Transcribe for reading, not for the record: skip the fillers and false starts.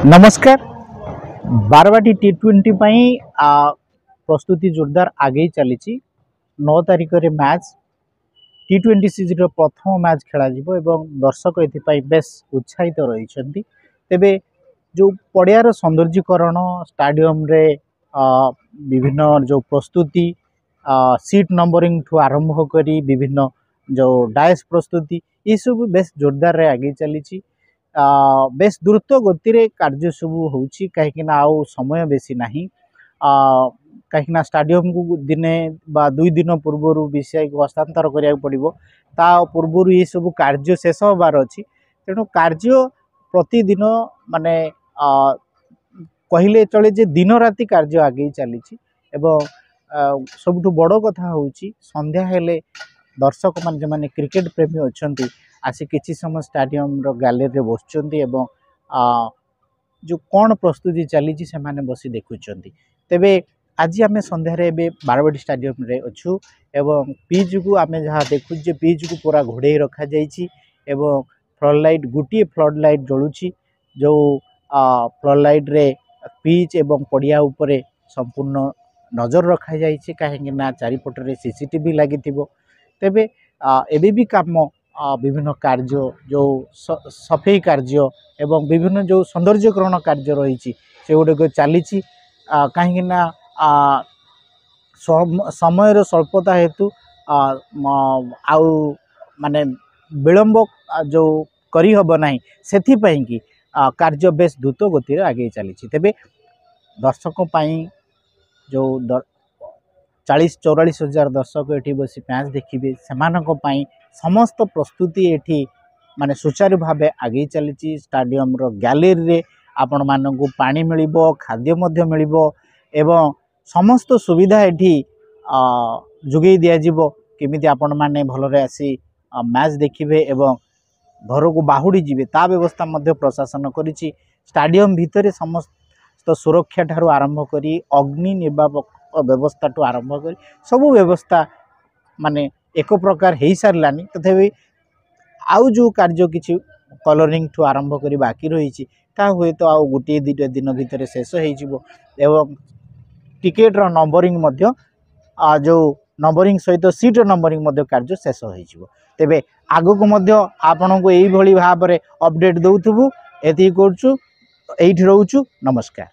नमस्कार। बारवाटी T20 प्रस्तुति जोरदार आगे चली 9 तारिख रे मैच T20 सीरीज प्रथम मैच खेल दर्शक ए बेस उत्साहित रही तेबे जो पड़ियार सौंदर्यकरण स्टाडियम रे विभिन्न जो प्रस्तुति सीट नंबरिंग ठू आरंभ करी विभिन्न जो डायस प्रस्तुति ये सब बेस जोरदार रे आगे चली बेस द्रुत गति रे कार्य सब होउची कहीं आउ समय बेसी नहीं कहीं स्टाडियम को दिने बा 2 दिन पूर्वर विषय को हस्तांतर करिया पड़िबो ता पूर्वर ये सब कार्य शेष होबार अछि तेणु कार्य प्रतिदिन माने कहले चले जे दिन राति कार्य आगे चली सबुठ बड़ कथा होउची संध्या हेले दर्शक मान जो माने क्रिकेट प्रेमी अछंती आसी किछि समय स्टाडियम रो गैलरी रे बसचंती एवं जो कौन प्रस्तुति चली से माने बसी देखुचंती तेबे आज आम संध्यार बारवाटी स्टाडियम रे अच्छू एवं पिच को आम जहाँ देखु पिच को पूरा घोड़े रखा जाइए एवं फ्लड लाइट गोटे फ्लड लाइट जलुची जो फ्लड लाइट रे पिच एवं पड़िया उपरे संपूर्ण नजर रखा जाइए कहीं चारिपटे सीसीटीवी लगी तेबे एबे भी काम विभिन्न कार्य जो सफेई कार्य एवं विभिन्न जो सौंदर्यकरण कार्य रही से गुड़ चली कहीं समय स्वल्पता हेतु आउ माने विलंब जो करी हब नहीं सेथि पई कि कार्य बेस द्रुत गति आगे चली तेबे दर्शकों जो 40-44 हजार दर्शक एठी बसी मैच देखिए से समस्त प्रस्तुति एठी माने सुचारू भावे आगे चली स्टाडियम रो गैलरी रे आपण मानकु पानी मिलिबो खाद्य मध्य मिलिबो एवं समस्त सुविधा एठी जुगै दिया जिवो केमिति आपण माने भलरे आसी मैच देखिबे एवं घर को बाहुड़ी जिवे ता व्यवस्था मध्य प्रशासन करिछि स्टाडियम भितरे समस्त सुरक्षा ठारू आरंभ करी अग्नि निर्वापक व्यवस्था ठू आरंभ करी सबु व्यवस्था माने एक प्रकार हो सारानी तथापि आउ जो कार्य किछि कलरिंग ठू आरंभ करी बाकी रही हुए तो आउ गोटे 2 दिन भितर शेष हो टिकेट रो नंबरिंग मध्य जो नंबरिंग सहित सीट नंबरिंग मध्य कार्य शेष हो तेबे आगो को मध्य आपन को यही भली भाव अपडेट दउथबु एति करछु एठी रहउछु नमस्कार।